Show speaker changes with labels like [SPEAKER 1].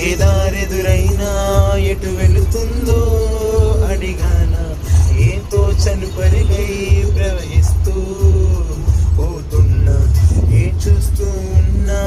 [SPEAKER 1] ఏ దారెదురైనా ఎటు వెళుతుందో అడిగాన, ఏతో చనుపరిగై ప్రవహిస్తూ పోతున్నా, ఏ చూస్తూ ఉన్నా